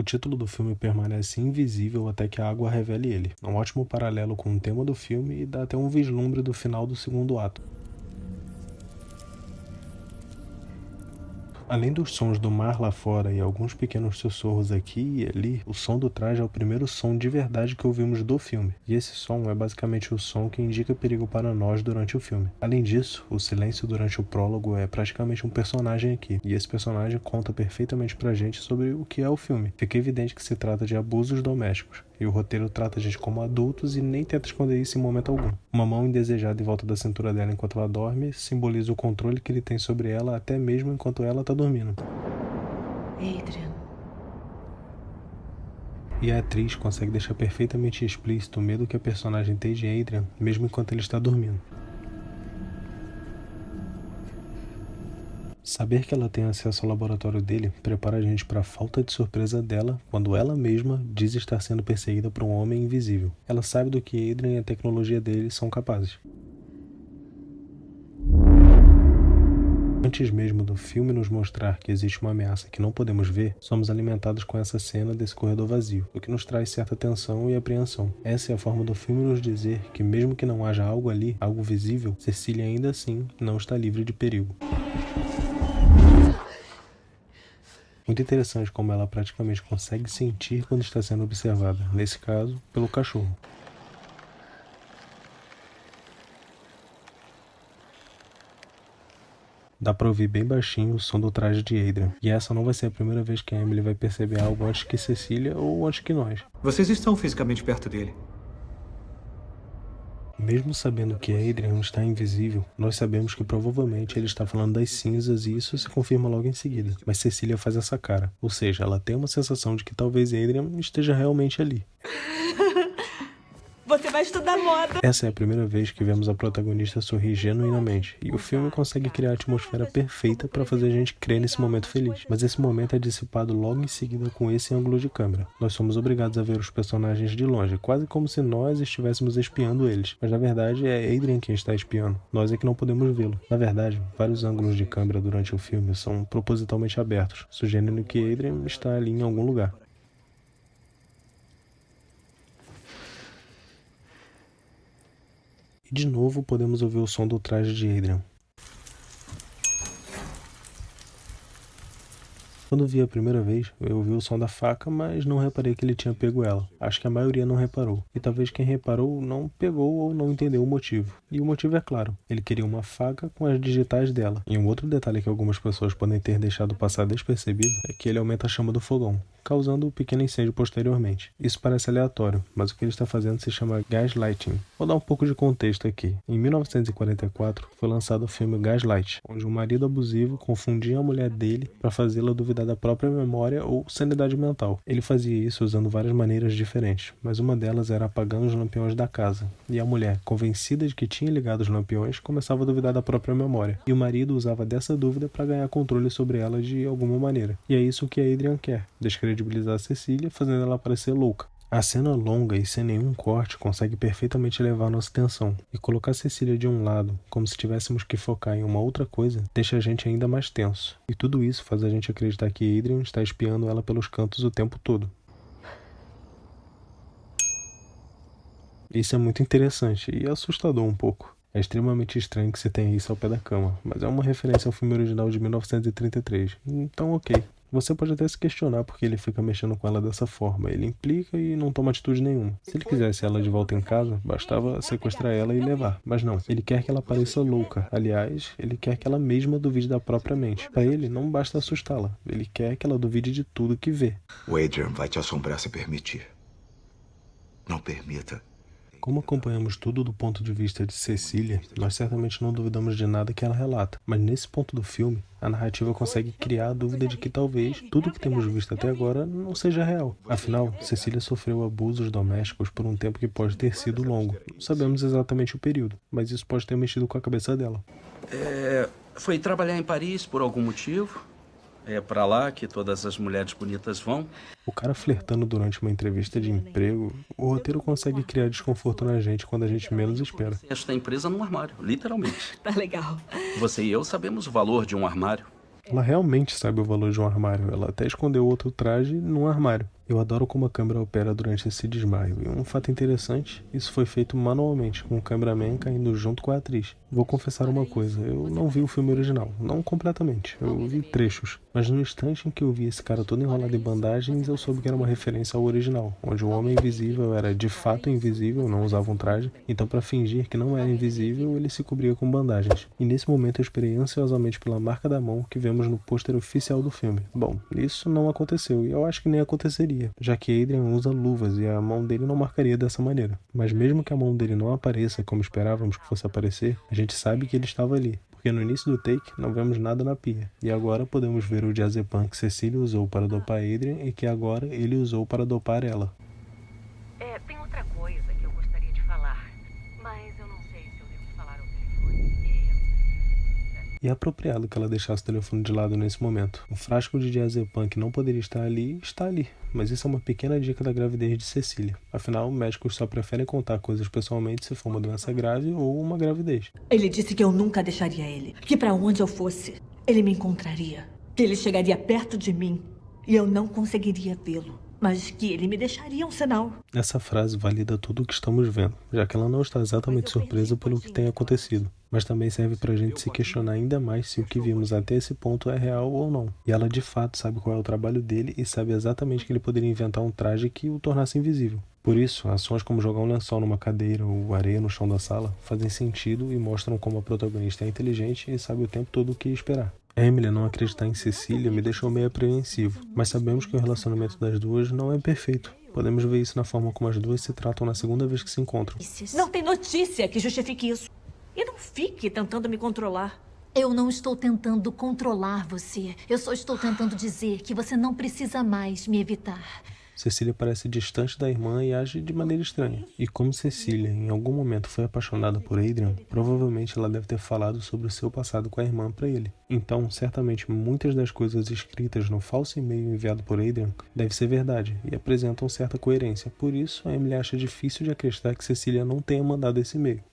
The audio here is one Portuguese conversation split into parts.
título do filme permanece invisível até que a água revele ele. É um ótimo paralelo com o tema do filme e dá até um vislumbre do final do segundo ato. Além dos sons do mar lá fora e alguns pequenos sussurros aqui e ali, o som do traje é o primeiro som de verdade que ouvimos do filme. E esse som é basicamente o som que indica perigo para nós durante o filme. Além disso, o silêncio durante o prólogo é praticamente um personagem aqui. E esse personagem conta perfeitamente pra gente sobre o que é o filme. Fica evidente que se trata de abusos domésticos. E o roteiro trata a gente como adultos e nem tenta esconder isso em momento algum. Uma mão indesejada em volta da cintura dela enquanto ela dorme simboliza o controle que ele tem sobre ela até mesmo enquanto ela tá dormindo. Adrian. E a atriz consegue deixar perfeitamente explícito o medo que a personagem tem de Adrian, mesmo enquanto ele está dormindo. Saber que ela tem acesso ao laboratório dele prepara a gente para a falta de surpresa dela quando ela mesma diz estar sendo perseguida por um homem invisível. Ela sabe do que Adrian e a tecnologia dele são capazes. Antes mesmo do filme nos mostrar que existe uma ameaça que não podemos ver, somos alimentados com essa cena desse corredor vazio, o que nos traz certa tensão e apreensão. Essa é a forma do filme nos dizer que mesmo que não haja algo ali, algo visível, Cecília ainda assim não está livre de perigo. Muito interessante como ela praticamente consegue sentir quando está sendo observada, nesse caso, pelo cachorro. Dá pra ouvir bem baixinho o som do traje de Adrian, e essa não vai ser a primeira vez que a Emily vai perceber algo antes que Cecília ou antes que nós. Vocês estão fisicamente perto dele. Mesmo sabendo que Adrian está invisível, nós sabemos que provavelmente ele está falando das cinzas e isso se confirma logo em seguida. Mas Cecília faz essa cara, ou seja, ela tem uma sensação de que talvez Adrian esteja realmente ali. Você vai estudar moda. Essa é a primeira vez que vemos a protagonista sorrir genuinamente, e o filme consegue criar a atmosfera perfeita para fazer a gente crer nesse momento feliz. Mas esse momento é dissipado logo em seguida com esse ângulo de câmera. Nós somos obrigados a ver os personagens de longe, quase como se nós estivéssemos espiando eles. Mas na verdade é Adrian quem está espiando, nós é que não podemos vê-lo. Na verdade, vários ângulos de câmera durante o filme são propositalmente abertos, sugerindo que Adrian está ali em algum lugar. E de novo podemos ouvir o som do traje de Adrian. Quando vi a primeira vez, eu ouvi o som da faca, mas não reparei que ele tinha pego ela. Acho que a maioria não reparou. E talvez quem reparou não pegou ou não entendeu o motivo. E o motivo é claro, ele queria uma faca com as digitais dela. E um outro detalhe que algumas pessoas podem ter deixado passar despercebido é que ele aumenta a chama do fogão, causando um pequeno incêndio posteriormente. Isso parece aleatório, mas o que ele está fazendo se chama gaslighting. Vou dar um pouco de contexto aqui. Em 1944, foi lançado o filme Gaslight, onde um marido abusivo confundia a mulher dele para fazê-la duvidar da própria memória ou sanidade mental. Ele fazia isso usando várias maneiras diferentes, mas uma delas era apagando os lampiões da casa. E a mulher, convencida de que tinha ligado os lampiões, começava a duvidar da própria memória. E o marido usava dessa dúvida para ganhar controle sobre ela de alguma maneira. E é isso que a Adrian quer, descredibilizar a Cecília, fazendo ela parecer louca. A cena longa e sem nenhum corte consegue perfeitamente levar nossa atenção, e colocar Cecília de um lado, como se tivéssemos que focar em uma outra coisa, deixa a gente ainda mais tenso. E tudo isso faz a gente acreditar que Adrian está espiando ela pelos cantos o tempo todo. Isso é muito interessante e assustador um pouco. É extremamente estranho que você tenha isso ao pé da cama, mas é uma referência ao filme original de 1933, então ok. Você pode até se questionar porque ele fica mexendo com ela dessa forma. Ele implica e não toma atitude nenhuma. Se ele quisesse ela de volta em casa, bastava sequestrar ela e levar. Mas não, ele quer que ela pareça louca. Aliás, ele quer que ela mesma duvide da própria mente. Para ele, não basta assustá-la. Ele quer que ela duvide de tudo que vê. O Adrian vai te assombrar se permitir. Não permita. Como acompanhamos tudo do ponto de vista de Cecília, nós certamente não duvidamos de nada que ela relata. Mas nesse ponto do filme, a narrativa consegue criar a dúvida de que talvez tudo que temos visto até agora não seja real. Afinal, Cecília sofreu abusos domésticos por um tempo que pode ter sido longo. Não sabemos exatamente o período, mas isso pode ter mexido com a cabeça dela. Foi trabalhar em Paris por algum motivo? É pra lá que todas as mulheres bonitas vão? O cara flertando durante uma entrevista de emprego, o roteiro consegue criar desconforto na gente quando a gente menos espera. Esta empresa num armário, literalmente. Tá legal. Você e eu sabemos o valor de um armário. Ela realmente sabe o valor de um armário. Ela até escondeu outro traje num armário. Eu adoro como a câmera opera durante esse desmaio, e um fato interessante, isso foi feito manualmente, com o cameraman caindo junto com a atriz. Vou confessar uma coisa, eu não vi o filme original, não completamente, eu vi trechos, mas no instante em que eu vi esse cara todo enrolado em bandagens, eu soube que era uma referência ao original, onde o homem invisível era de fato invisível, não usava um traje, então para fingir que não era invisível, ele se cobria com bandagens. E nesse momento eu esperei ansiosamente pela marca da mão que vemos no pôster oficial do filme. Bom, isso não aconteceu, e eu acho que nem aconteceria, já que Adrian usa luvas e a mão dele não marcaria dessa maneira. Mas mesmo que a mão dele não apareça como esperávamos que fosse aparecer, a gente sabe que ele estava ali, porque no início do take não vemos nada na pia. E agora podemos ver o diazepam que Cecília usou para dopar Adrian e que agora ele usou para dopar ela. Tem outra coisa que eu gostaria de falar, mas eu não sei se eu devo falar ao telefone. E é apropriado que ela deixasse o telefone de lado nesse momento. O frasco de diazepam que não poderia estar ali, está ali. Mas isso é uma pequena dica da gravidez de Cecília. Afinal, médicos só preferem contar coisas pessoalmente se for uma doença grave ou uma gravidez. Ele disse que eu nunca deixaria ele. Que pra onde eu fosse, ele me encontraria. Que ele chegaria perto de mim e eu não conseguiria vê-lo. Mas que ele me deixaria um sinal. Essa frase valida tudo o que estamos vendo, já que ela não está exatamente surpresa pelo que tem acontecido, mas também serve pra gente se questionar ainda mais se o que vimos até esse ponto é real ou não. E ela de fato sabe qual é o trabalho dele e sabe exatamente que ele poderia inventar um traje que o tornasse invisível. Por isso, ações como jogar um lençol numa cadeira ou areia no chão da sala fazem sentido e mostram como a protagonista é inteligente e sabe o tempo todo o que esperar. Emily não acreditar em Cecília me deixou meio apreensivo, mas sabemos que o relacionamento das duas não é perfeito. Podemos ver isso na forma como as duas se tratam na segunda vez que se encontram. Não tem notícia que justifique isso. E não fique tentando me controlar. Eu não estou tentando controlar você. Eu só estou tentando dizer que você não precisa mais me evitar. Cecília parece distante da irmã e age de maneira estranha. E como Cecília em algum momento foi apaixonada por Adrian, provavelmente ela deve ter falado sobre o seu passado com a irmã para ele. Então, certamente muitas das coisas escritas no falso e-mail enviado por Adrian devem ser verdade e apresentam certa coerência. Por isso, a Emily acha difícil de acreditar que Cecília não tenha mandado esse e-mail.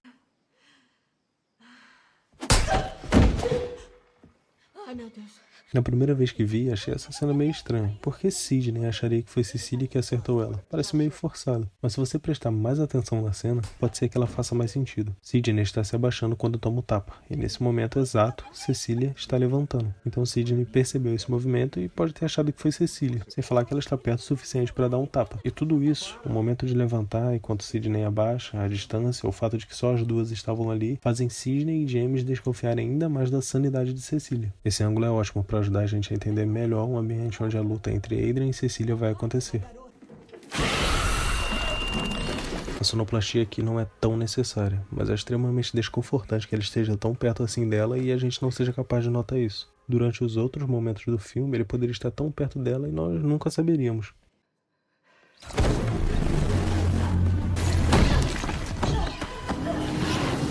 Ai, meu Deus. Na primeira vez que vi, achei essa cena meio estranha. Por que Sidney acharia que foi Cecília que acertou ela? Parece meio forçado. Mas se você prestar mais atenção na cena, pode ser que ela faça mais sentido. Sidney está se abaixando quando toma o tapa. E nesse momento exato, Cecília está levantando. Então Sidney percebeu esse movimento e pode ter achado que foi Cecília, sem falar que ela está perto o suficiente para dar um tapa. E tudo isso, o momento de levantar enquanto Sidney abaixa, a distância, o fato de que só as duas estavam ali, fazem Sidney e James desconfiarem ainda mais da sanidade de Cecília. Esse ângulo é ótimo para ajudar a gente a entender melhor o ambiente onde a luta entre Adrian e Cecília vai acontecer. A sonoplastia aqui não é tão necessária, mas é extremamente desconfortante que ele esteja tão perto assim dela e a gente não seja capaz de notar isso. Durante os outros momentos do filme, ele poderia estar tão perto dela e nós nunca saberíamos.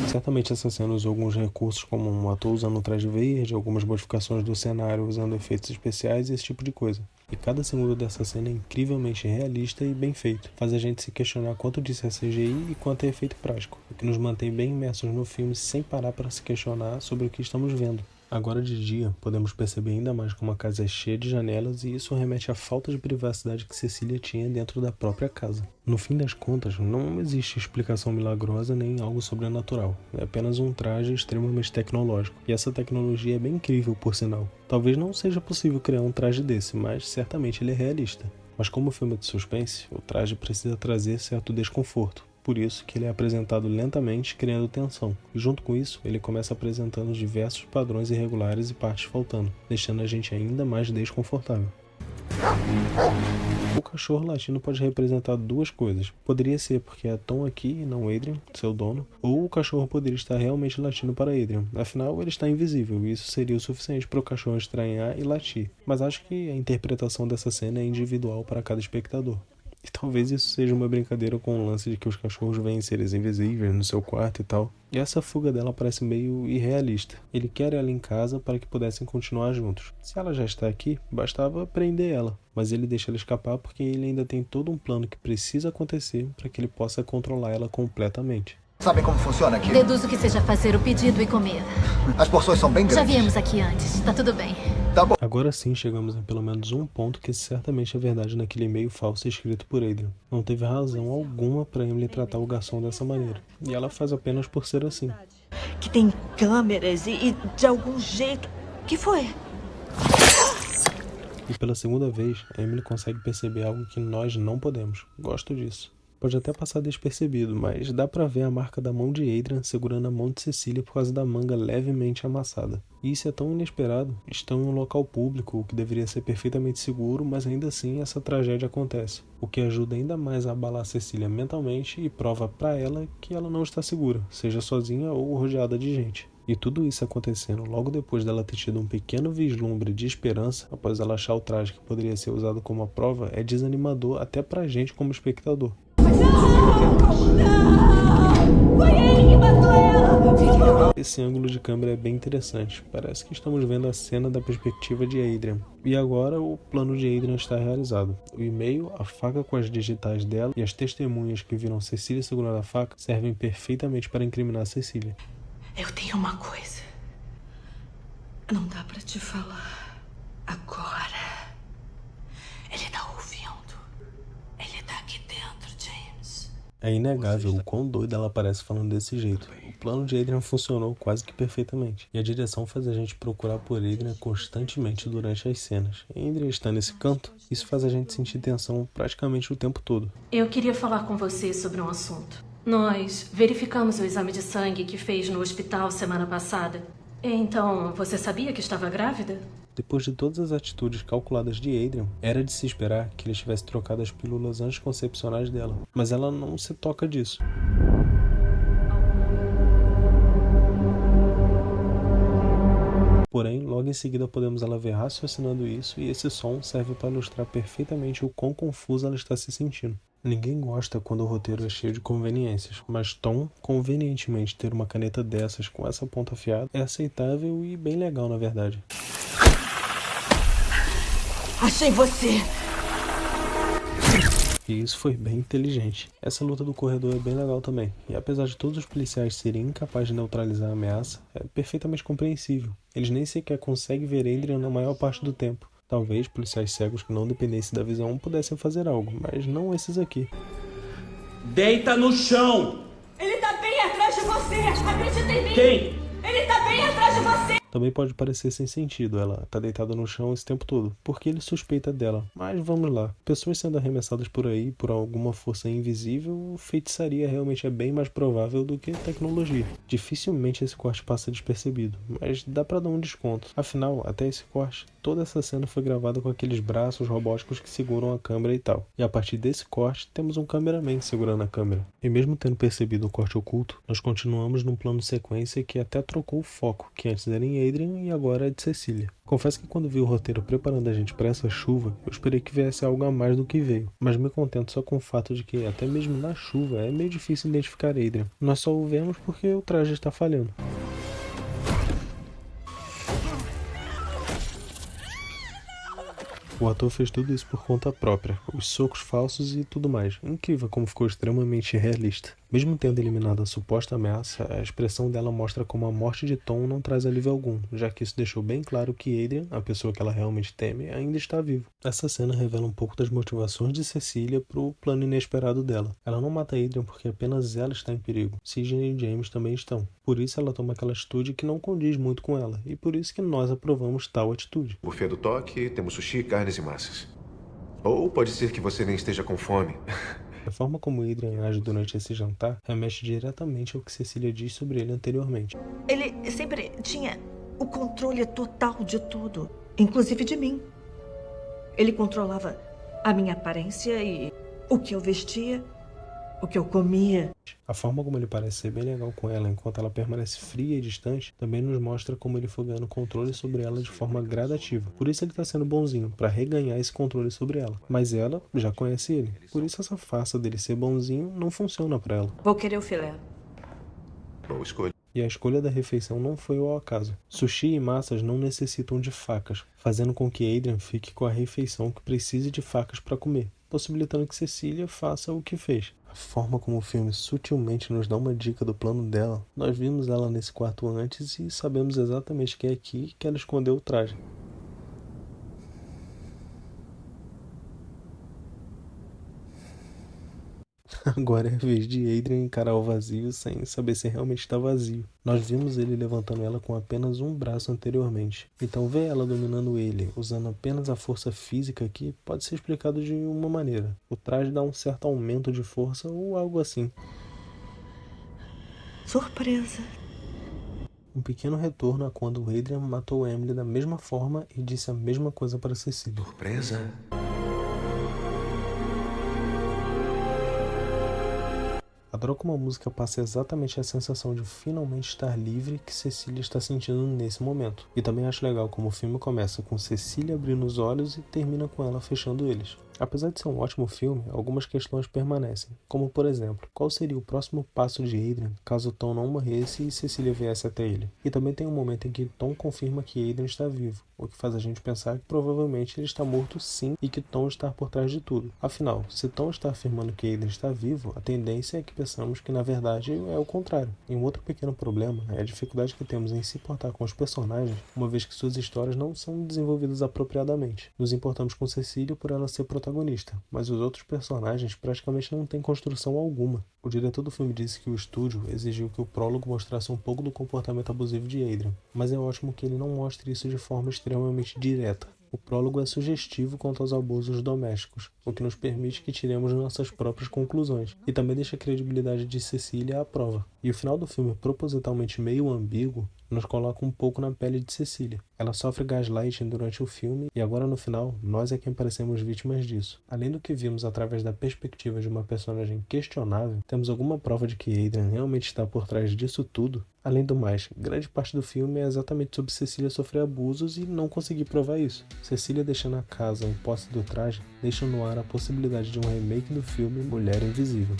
Certamente essa cena usou alguns recursos como um ator usando um traje verde, algumas modificações do cenário usando efeitos especiais e esse tipo de coisa. E cada segundo dessa cena é incrivelmente realista e bem feito. Faz a gente se questionar quanto disso é CGI e quanto é efeito prático, o que nos mantém bem imersos no filme sem parar para se questionar sobre o que estamos vendo. Agora de dia, podemos perceber ainda mais como a casa é cheia de janelas e isso remete à falta de privacidade que Cecília tinha dentro da própria casa. No fim das contas, não existe explicação milagrosa nem algo sobrenatural. É apenas um traje extremamente tecnológico. E essa tecnologia é bem incrível, por sinal. Talvez não seja possível criar um traje desse, mas certamente ele é realista. Mas como filme de suspense, o traje precisa trazer certo desconforto. Por isso que ele é apresentado lentamente, criando tensão. E junto com isso, ele começa apresentando diversos padrões irregulares e partes faltando, deixando a gente ainda mais desconfortável. O cachorro latino pode representar duas coisas. Poderia ser porque é Tom aqui e não Adrian, seu dono, ou o cachorro poderia estar realmente latindo para Adrian. Afinal, ele está invisível e isso seria o suficiente para o cachorro estranhar e latir. Mas acho que a interpretação dessa cena é individual para cada espectador. E talvez isso seja uma brincadeira com o lance de que os cachorros veem seres invisíveis no seu quarto e tal. E essa fuga dela parece meio irrealista. Ele quer ela em casa para que pudessem continuar juntos. Se ela já está aqui, bastava prender ela. Mas ele deixa ela escapar porque ele ainda tem todo um plano que precisa acontecer para que ele possa controlar ela completamente. Sabem como funciona aqui? Deduzo que seja fazer o pedido e comer. As porções são bem grandes. Já viemos aqui antes, tá tudo bem. Tá bom. A Agora sim chegamos em pelo menos um ponto que certamente é verdade naquele e-mail falso escrito por Adrian. Não teve razão alguma para Emily tratar o garçom dessa maneira, e ela faz apenas por ser assim. Que tem câmeras e de algum jeito... Que foi? E pela segunda vez, a Emily consegue perceber algo que nós não podemos. Gosto disso. Pode até passar despercebido, mas dá pra ver a marca da mão de Adrian segurando a mão de Cecília por causa da manga levemente amassada. E isso é tão inesperado. Estão em um local público, o que deveria ser perfeitamente seguro, mas ainda assim essa tragédia acontece. O que ajuda ainda mais a abalar Cecília mentalmente e prova pra ela que ela não está segura, seja sozinha ou rodeada de gente. E tudo isso acontecendo logo depois dela ter tido um pequeno vislumbre de esperança após ela achar o traje que poderia ser usado como a prova é desanimador até pra gente como espectador. Esse ângulo de câmera é bem interessante, parece que estamos vendo a cena da perspectiva de Adrian. E agora o plano de Adrian está realizado. O e-mail, a faca com as digitais dela e as testemunhas que viram Cecília segurando a faca servem perfeitamente para incriminar Cecília. Eu tenho uma coisa. Não dá pra te falar agora. Ele tá ouvindo. Ele tá aqui dentro, James. É inegável o quão doida ela parece falando desse jeito. O plano de Adrian funcionou quase que perfeitamente. E a direção faz a gente procurar por Adrian constantemente durante as cenas. E Adrian está nesse canto, isso faz a gente sentir tensão praticamente o tempo todo. Eu queria falar com você sobre um assunto. Nós verificamos o exame de sangue que fez no hospital semana passada. Então, você sabia que estava grávida? Depois de todas as atitudes calculadas de Adrian, era de se esperar que ele tivesse trocado as pílulas anticoncepcionais dela. Mas ela não se toca disso. Porém, logo em seguida podemos ela ver raciocinando isso e esse som serve para ilustrar perfeitamente o quão confusa ela está se sentindo. Ninguém gosta quando o roteiro é cheio de conveniências, mas Tom, convenientemente ter uma caneta dessas com essa ponta afiada, é aceitável e bem legal na verdade. Achei você! E isso foi bem inteligente. Essa luta do corredor é bem legal também, e apesar de todos os policiais serem incapazes de neutralizar a ameaça, é perfeitamente compreensível. Eles nem sequer conseguem ver Adrian na maior parte do tempo. Talvez policiais cegos que não dependessem da visão pudessem fazer algo, mas não esses aqui. Deita no chão! Ele tá bem atrás de você! Acredita em mim! Quem? Ele tá bem atrás de você! Também pode parecer sem sentido, ela tá deitada no chão esse tempo todo, porque ele suspeita dela. Mas vamos lá, pessoas sendo arremessadas por aí por alguma força invisível, feitiçaria realmente é bem mais provável do que tecnologia. Dificilmente esse corte passa despercebido, mas dá pra dar um desconto. Afinal, até esse corte, toda essa cena foi gravada com aqueles braços robóticos que seguram a câmera e tal. E a partir desse corte, temos um cameraman segurando a câmera. E mesmo tendo percebido o corte oculto, nós continuamos num plano sequência que até trocou o foco, que antes era em Adrian e agora é de Cecília. Confesso que quando vi o roteiro preparando a gente para essa chuva, eu esperei que viesse algo a mais do que veio, mas me contento só com o fato de que até mesmo na chuva é meio difícil identificar Adrian. Nós só o vemos porque o traje está falhando. O ator fez tudo isso por conta própria, os socos falsos e tudo mais. Incrível como ficou extremamente realista. Mesmo tendo eliminado a suposta ameaça, a expressão dela mostra como a morte de Tom não traz alívio algum, já que isso deixou bem claro que Adrian, a pessoa que ela realmente teme, ainda está vivo. Essa cena revela um pouco das motivações de Cecília pro plano inesperado dela. Ela não mata Adrian porque apenas ela está em perigo. Sidney e James também estão. Por isso ela toma aquela atitude que não condiz muito com ela, e por isso que nós aprovamos tal atitude. Buffet do toque, temos sushi, carnes e massas. Ou pode ser que você nem esteja com fome. A forma como Adrian age durante esse jantar remete diretamente ao que Cecília diz sobre ele anteriormente. Ele sempre tinha o controle total de tudo, inclusive de mim. Ele controlava a minha aparência e o que eu vestia, o que eu comia. A forma como ele parece ser bem legal com ela enquanto ela permanece fria e distante também nos mostra como ele foi ganhando controle sobre ela de forma gradativa. Por isso ele está sendo bonzinho, para reganhar esse controle sobre ela. Mas ela já conhece ele. Por isso essa farsa dele ser bonzinho não funciona para ela. Vou querer o filé. Boa escolha. E a escolha da refeição não foi ao acaso. Sushi e massas não necessitam de facas, fazendo com que Adrian fique com a refeição que precise de facas para comer, possibilitando que Cecília faça o que fez. A forma como o filme sutilmente nos dá uma dica do plano dela, nós vimos ela nesse quarto antes e sabemos exatamente que é aqui que ela escondeu o traje. Agora é a vez de Adrian encarar o vazio sem saber se realmente está vazio. Nós vimos ele levantando ela com apenas um braço anteriormente. Então ver ela dominando ele, usando apenas a força física aqui, pode ser explicado de uma maneira. O traje dá um certo aumento de força ou algo assim. Surpresa. Um pequeno retorno a quando Adrian matou Emily da mesma forma e disse a mesma coisa para Cecília. Surpresa? Adoro como a música passa exatamente a sensação de finalmente estar livre que Cecília está sentindo nesse momento. E também acho legal como o filme começa com Cecília abrindo os olhos e termina com ela fechando eles. Apesar de ser um ótimo filme, algumas questões permanecem, como por exemplo, qual seria o próximo passo de Adrian caso Tom não morresse e Cecília viesse até ele. E também tem um momento em que Tom confirma que Adrian está vivo, o que faz a gente pensar que provavelmente ele está morto sim e que Tom está por trás de tudo. Afinal, se Tom está afirmando que Adrian está vivo, a tendência é que pensamos que na verdade é o contrário. E um outro pequeno problema é a dificuldade que temos em se importar com os personagens, uma vez que suas histórias não são desenvolvidas apropriadamente. Nos importamos com Cecília por ela ser protagonista, mas os outros personagens praticamente não têm construção alguma. O diretor do filme disse que o estúdio exigiu que o prólogo mostrasse um pouco do comportamento abusivo de Adrian, mas é ótimo que ele não mostre isso de forma extremamente direta. O prólogo é sugestivo quanto aos abusos domésticos, o que nos permite que tiremos nossas próprias conclusões, e também deixa a credibilidade de Cecília à prova. E o final do filme, propositalmente meio ambíguo, nos coloca um pouco na pele de Cecília. Ela sofre gaslighting durante o filme e agora no final, nós é quem parecemos vítimas disso. Além do que vimos através da perspectiva de uma personagem questionável, temos alguma prova de que Adrian realmente está por trás disso tudo? Além do mais, grande parte do filme é exatamente sobre Cecília sofrer abusos e não conseguir provar isso. Cecília deixando a casa em posse do traje deixa no ar a possibilidade de um remake do filme Mulher Invisível.